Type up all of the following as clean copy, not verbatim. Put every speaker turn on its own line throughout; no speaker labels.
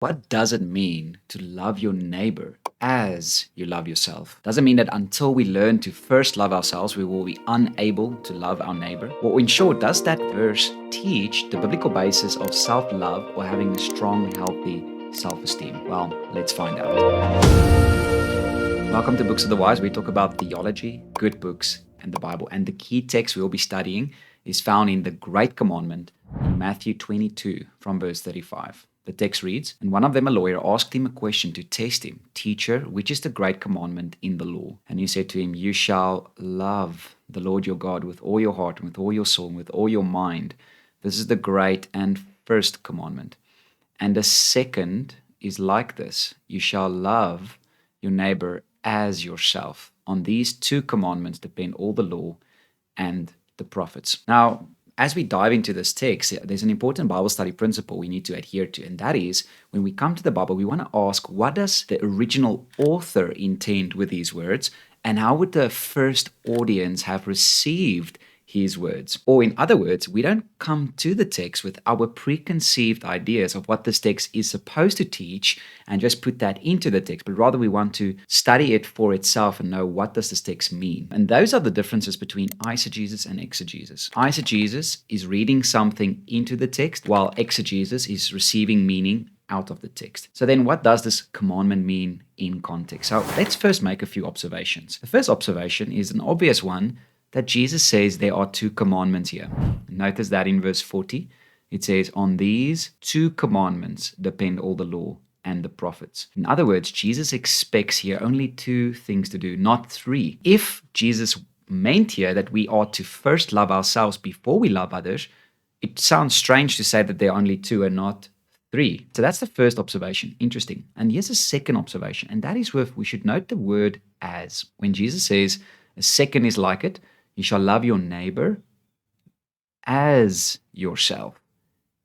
What does it mean to love your neighbor as you love yourself? Does it mean that until we learn to first love ourselves, we will be unable to love our neighbor? Well, in short, does that verse teach the biblical basis of self love or having a strong, healthy self esteem? Well, let's find out. Welcome to Books of the Wise. We talk about theology, good books, and the Bible. And the key text we will be studying is found in the Great Commandment in Matthew 22 from verse 35. The text reads, "And one of them, a lawyer, asked him a question to test him. 'Teacher, which is the great commandment in the law?' And he said to him, 'You shall love the Lord your God with all your heart, and with all your soul, and with all your mind. This is the great and first commandment. And the second is like this: you shall love your neighbor as yourself. On these two commandments depend all the law and the prophets.'" Now, as we dive into this text, there's an important Bible study principle we need to adhere to, and that is when we come to the Bible, we want to ask, what does the original author intend with these words, and how would the first audience have received his words? Or in other words, we don't come to the text with our preconceived ideas of what this text is supposed to teach and just put that into the text, but rather we want to study it for itself and know, what does this text mean? And those are the differences between eisegesis and exegesis. Eisegesis is reading something into the text, while exegesis is receiving meaning out of the text. So then what does this commandment mean in context? So let's first make a few observations. The first observation is an obvious one, that Jesus says there are two commandments here. Notice that in verse 40, it says, "On these two commandments depend all the law and the prophets." In other words, Jesus expects here only two things to do, not three. If Jesus meant here that we are to first love ourselves before we love others, it sounds strange to say that there are only two and not three. So that's the first observation. Interesting. And here's a second observation, and that is where we should note the word as. When Jesus says, "A second is like it, you shall love your neighbor as yourself."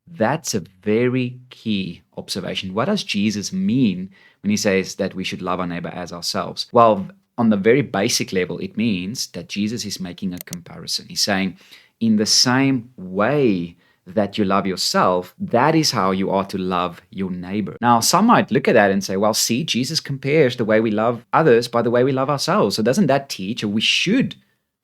That's a very key observation. What does Jesus mean when he says that we should love our neighbor as ourselves? Well, on the very basic level, it means that Jesus is making a comparison. He's saying, in the same way that you love yourself, that is how you are to love your neighbor. Now, some might look at that and say, well, see, Jesus compares the way we love others by the way we love ourselves. So doesn't that teach, or we should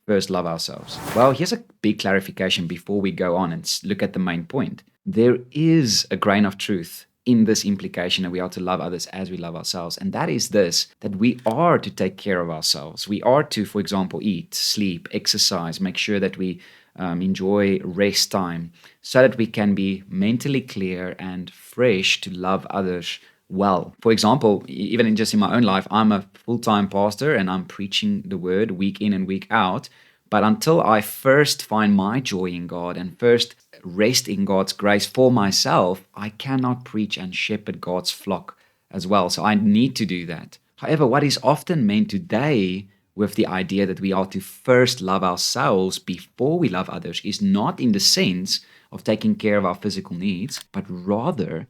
first love ourselves? Well, here's a big clarification before we go on and look at the main point. There is a grain of truth in this implication that we are to love others as we love ourselves. And that is this, that we are to take care of ourselves. We are to, for example, eat, sleep, exercise, make sure that we enjoy rest time so that we can be mentally clear and fresh to love others well. For example, even in my own life, I'm a full-time pastor and I'm preaching the word week in and week out. But until I first find my joy in God and first rest in God's grace for myself, I cannot preach and shepherd God's flock as well. So I need to do that. However, what is often meant today with the idea that we are to first love ourselves before we love others is not in the sense of taking care of our physical needs, but rather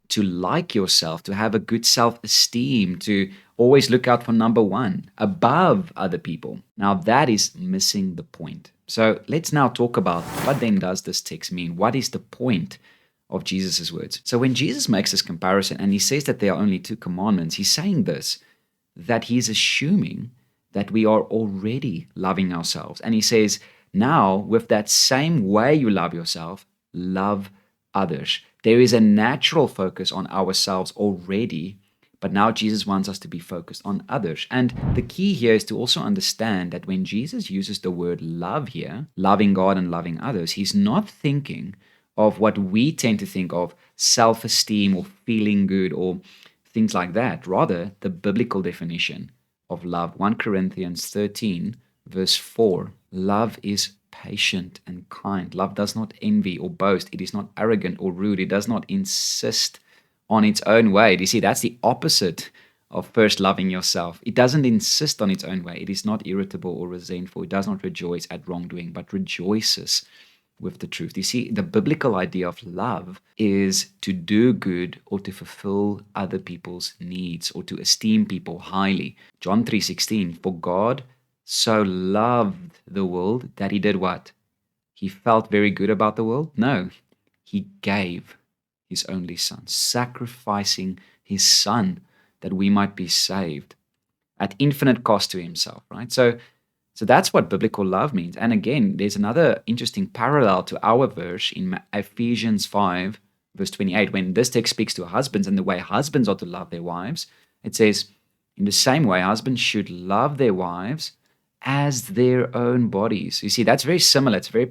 to like yourself, to have a good self-esteem, to always look out for number one above other people. Now that is missing the point. So let's now talk about, what then does this text mean? What is the point of Jesus' words? So when Jesus makes this comparison and he says that there are only two commandments, he's saying this, that he's assuming that we are already loving ourselves. And he says, now with that same way you love yourself, love others. There is a natural focus on ourselves already, but now Jesus wants us to be focused on others. And the key here is to also understand that when Jesus uses the word love here, loving God and loving others, he's not thinking of what we tend to think of, self-esteem or feeling good or things like that. Rather, the biblical definition of love, 1 Corinthians 13, verse 4, love is patient and kind. Love does not envy or boast. It is not arrogant or rude. It does not insist on its own way. Do you see, that's the opposite of first loving yourself. It doesn't insist on its own way. It is not irritable or resentful. It does not rejoice at wrongdoing, but rejoices with the truth. You see, the biblical idea of love is to do good or to fulfill other people's needs or to esteem people highly. John 3:16, for God so loved the world that he did what? He felt very good about the world? No, he gave. his only Son, sacrificing his Son that we might be saved at infinite cost to himself, right? So that's what biblical love means. And again, there's another interesting parallel to our verse in Ephesians 5, verse 28, when this text speaks to husbands and the way husbands are to love their wives. It says, in the same way, husbands should love their wives as their own bodies. You see, that's very similar. It's very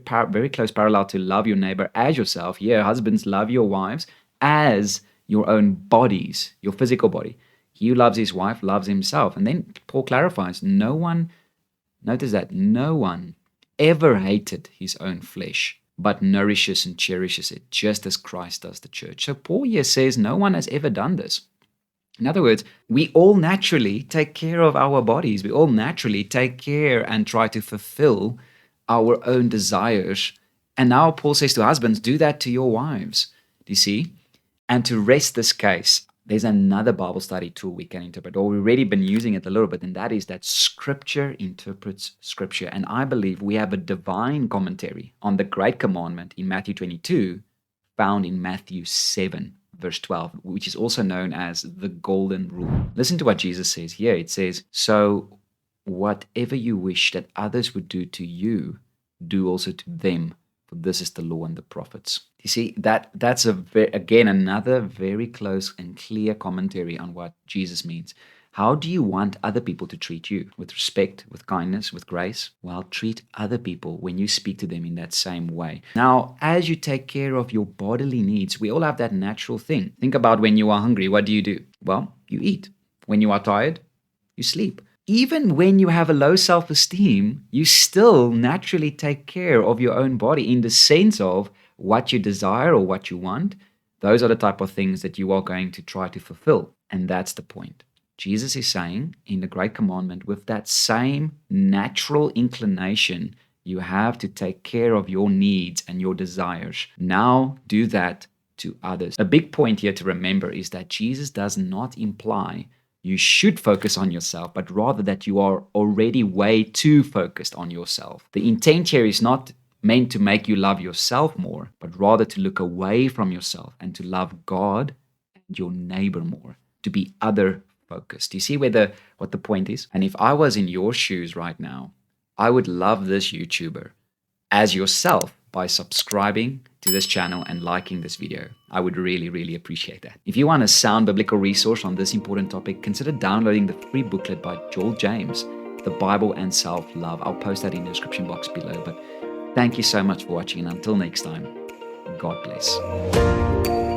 close parallel to love your neighbor as yourself. Yeah, husbands, love your wives as your own bodies, your physical body. He who loves his wife loves himself. And then Paul clarifies, notice that no one ever hated his own flesh, but nourishes and cherishes it, just as Christ does the church. So Paul here says no one has ever done this. In other words, we all naturally take care of our bodies. We all naturally take care and try to fulfill our own desires. And now Paul says to husbands, do that to your wives. Do you see? And to rest this case, there's another Bible study tool we can interpret, or we've already been using it a little bit, and that is that Scripture interprets Scripture. And I believe we have a divine commentary on the Great Commandment in Matthew 22, found in Matthew 7, verse 12, which is also known as the Golden Rule. Listen to what Jesus says here. It says, so whatever you wish that others would do to you, do also to them. For this is the law and the prophets. You see, that's again another very close and clear commentary on what Jesus means. How do you want other people to treat you? With respect, with kindness, with grace? Well, treat other people when you speak to them in that same way. Now, as you take care of your bodily needs, we all have that natural thing. Think about when you are hungry, what do? Well, you eat. When you are tired, you sleep. Even when you have a low self-esteem, you still naturally take care of your own body in the sense of what you desire or what you want. Those are the type of things that you are going to try to fulfill. And that's the point. Jesus is saying in the Great Commandment, with that same natural inclination, you have to take care of your needs and your desires. Now do that to others. A big point here to remember is that Jesus does not imply you should focus on yourself, but rather that you are already way too focused on yourself. The intent here is not meant to make you love yourself more, but rather to look away from yourself and to love God and your neighbor more, to be other focused. Do you see what the point is? And if I was in your shoes right now, I would love this YouTuber as yourself by subscribing to this channel and liking this video. I would really, really appreciate that. If you want a sound biblical resource on this important topic, consider downloading the free booklet by Joel James, The Bible and Self-Love. I'll post that in the description box below. But thank you so much for watching, and until next time, God bless.